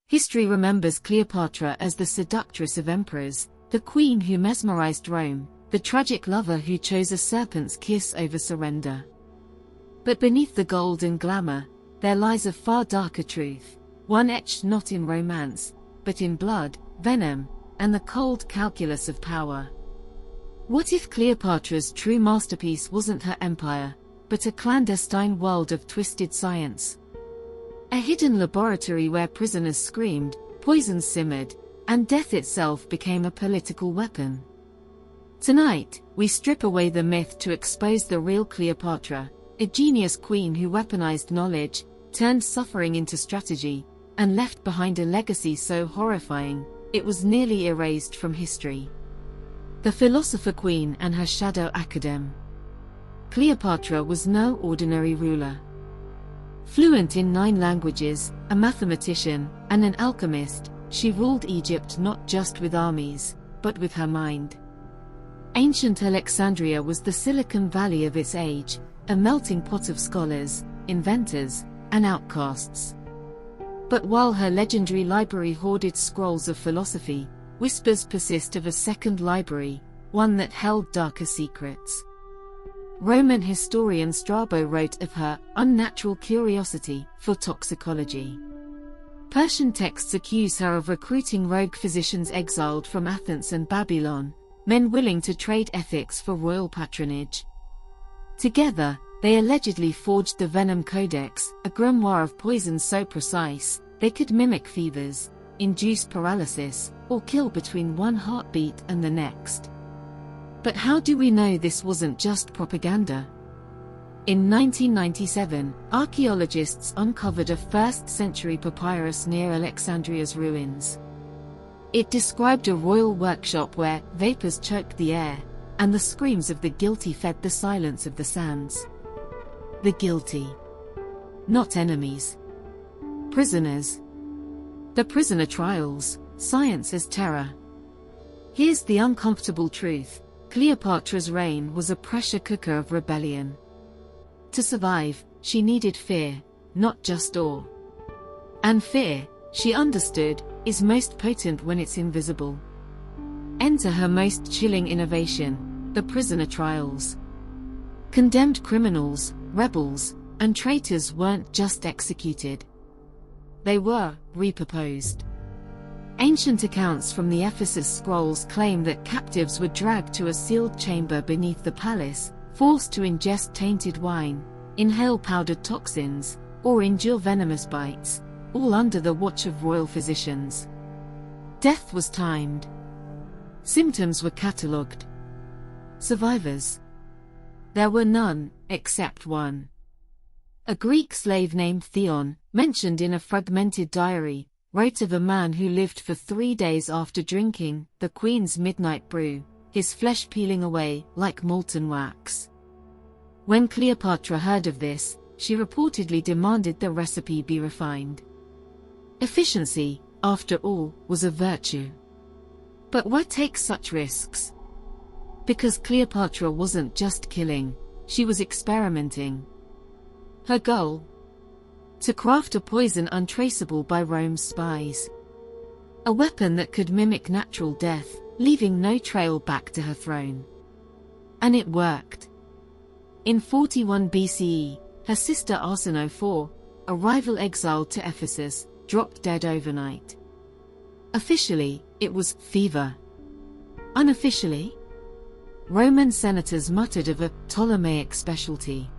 History remembers Cleopatra as the seductress of emperors, the queen who mesmerized Rome, the tragic lover who chose a serpent's kiss over surrender. But beneath the gold and glamour, there lies a far darker truth, one etched not in romance, but in blood, venom, and the cold calculus of power. What if Cleopatra's true masterpiece wasn't her empire, but a clandestine world of twisted science? A hidden laboratory where prisoners screamed, poison simmered, and death itself became a political weapon. Tonight, we strip away the myth to expose the real Cleopatra, a genius queen who weaponized knowledge, turned suffering into strategy, and left behind a legacy so horrifying, it was nearly erased from history. The philosopher queen and her shadow academ. Cleopatra was no ordinary ruler. Fluent in 9 languages, a mathematician, and an alchemist, she ruled Egypt not just with armies, but with her mind. Ancient Alexandria was the Silicon Valley of its age, a melting pot of scholars, inventors, and outcasts. But while her legendary library hoarded scrolls of philosophy, whispers persist of a second library, one that held darker secrets. Roman historian Strabo wrote of her unnatural curiosity for toxicology. Persian texts accuse her of recruiting rogue physicians exiled from Athens and Babylon, men willing to trade ethics for royal patronage. Together, they allegedly forged the Venom Codex, a grimoire of poisons so precise, they could mimic fevers, induce paralysis, or kill between one heartbeat and the next. But how do we know this wasn't just propaganda? In 1997, archaeologists uncovered a 1st century papyrus near Alexandria's ruins. It described a royal workshop where vapors choked the air, and the screams of the guilty fed the silence of the sands. The guilty. Not enemies. Prisoners. The prisoner trials, science as terror. Here's the uncomfortable truth. Cleopatra's reign was a pressure cooker of rebellion. To survive, she needed fear, not just awe. And fear, she understood, is most potent when it's invisible. Enter her most chilling innovation, the prisoner trials. Condemned criminals, rebels, and traitors weren't just executed. They were repurposed. Ancient accounts from the Ephesus scrolls claim that captives were dragged to a sealed chamber beneath the palace, forced to ingest tainted wine, inhale powdered toxins, or endure venomous bites, all under the watch of royal physicians. Death was timed. Symptoms were catalogued. Survivors. There were none, except one. A Greek slave named Theon, mentioned in a fragmented diary, wrote of a man who lived for 3 days after drinking the queen's midnight brew, his flesh peeling away like molten wax. When Cleopatra heard of this, she reportedly demanded the recipe be refined. Efficiency, after all, was a virtue. But why take such risks? Because Cleopatra wasn't just killing, she was experimenting. Her goal? To craft a poison untraceable by Rome's spies. A weapon that could mimic natural death, leaving no trail back to her throne. And it worked. In 41 BCE, her sister Arsinoe IV, a rival exiled to Ephesus, dropped dead overnight. Officially, it was fever. Unofficially, Roman senators muttered of a Ptolemaic specialty.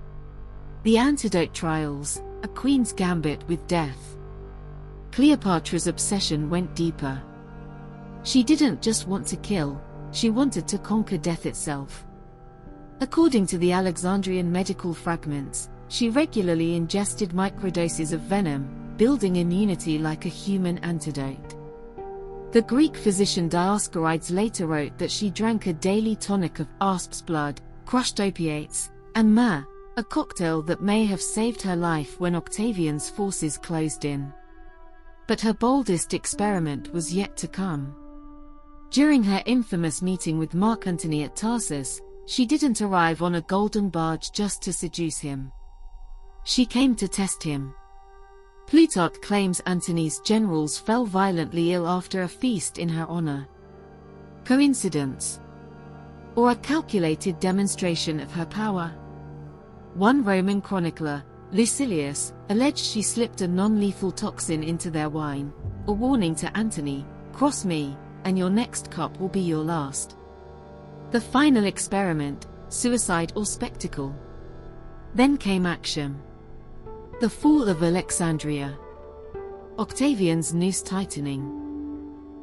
The antidote trials, a queen's gambit with death. Cleopatra's obsession went deeper. She didn't just want to kill, she wanted to conquer death itself. According to the Alexandrian medical fragments, she regularly ingested microdoses of venom, building immunity like a human antidote. The Greek physician Dioscorides later wrote that she drank a daily tonic of asp's blood, crushed opiates, and myrrh, a cocktail that may have saved her life when Octavian's forces closed in. But her boldest experiment was yet to come. During her infamous meeting with Mark Antony at Tarsus, she didn't arrive on a golden barge just to seduce him. She came to test him. Plutarch claims Antony's generals fell violently ill after a feast in her honor. Coincidence? Or a calculated demonstration of her power? One Roman chronicler, Lucilius, alleged she slipped a non-lethal toxin into their wine, a warning to Antony, "Cross me, and your next cup will be your last." The final experiment, suicide or spectacle? Then came action. The fall of Alexandria. Octavian's noose tightening.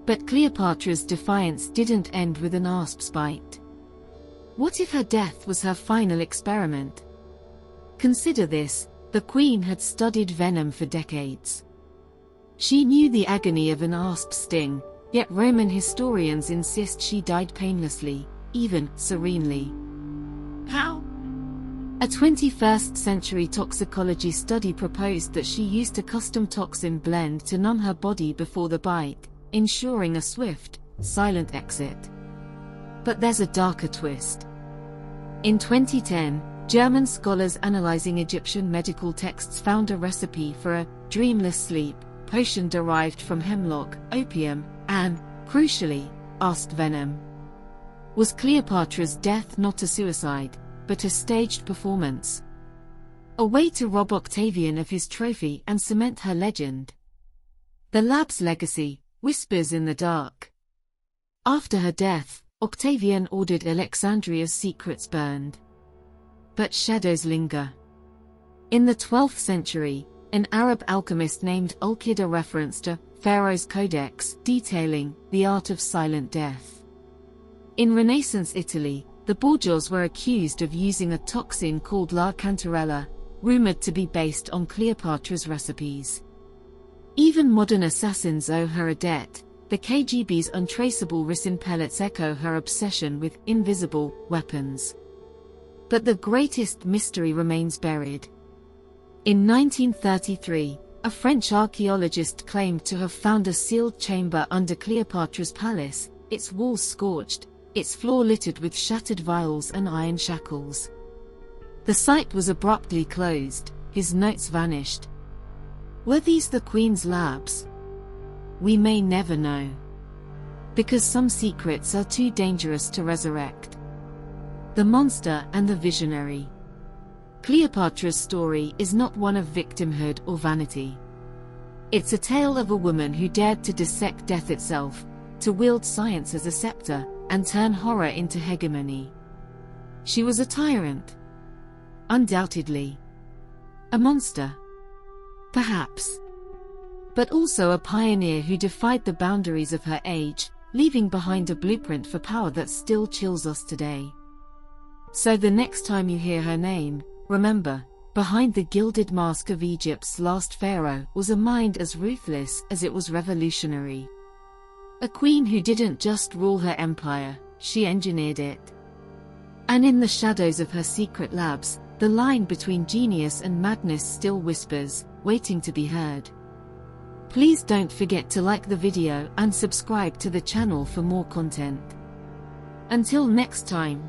But Cleopatra's defiance didn't end with an asp's bite. What if her death was her final experiment? Consider this: the queen had studied venom for decades. She knew the agony of an asp's sting, yet Roman historians insist she died painlessly, even serenely. How? A 21st century toxicology study proposed that she used a custom toxin blend to numb her body before the bite, ensuring a swift, silent exit. But there's a darker twist. In 2010, German scholars analyzing Egyptian medical texts found a recipe for a dreamless sleep potion derived from hemlock, opium, and, crucially, asp's venom. Was Cleopatra's death not a suicide, but a staged performance? A way to rob Octavian of his trophy and cement her legend? The lab's legacy whispers in the dark. After her death, Octavian ordered Alexandria's secrets burned. But shadows linger. In the 12th century, an Arab alchemist named Ulkida referenced a pharaoh's Codex detailing the art of silent death. In Renaissance Italy, the Borgias were accused of using a toxin called la cantarella, rumored to be based on Cleopatra's recipes. Even modern assassins owe her a debt. The KGB's untraceable resin pellets echo her obsession with invisible weapons. But the greatest mystery remains buried. In 1933, a French archaeologist claimed to have found a sealed chamber under Cleopatra's palace, its walls scorched, its floor littered with shattered vials and iron shackles. The site was abruptly closed, his notes vanished. Were these the Queen's labs? We may never know. Because some secrets are too dangerous to resurrect. The monster and the visionary. Cleopatra's story is not one of victimhood or vanity. It's a tale of a woman who dared to dissect death itself, to wield science as a scepter, and turn horror into hegemony. She was a tyrant. Undoubtedly. A monster. Perhaps. But also a pioneer who defied the boundaries of her age, leaving behind a blueprint for power that still chills us today. So the next time you hear her name, remember, behind the gilded mask of Egypt's last pharaoh was a mind as ruthless as it was revolutionary. A queen who didn't just rule her empire, she engineered it. And in the shadows of her secret labs, the line between genius and madness still whispers, waiting to be heard. Please don't forget to like the video and subscribe to the channel for more content. Until next time.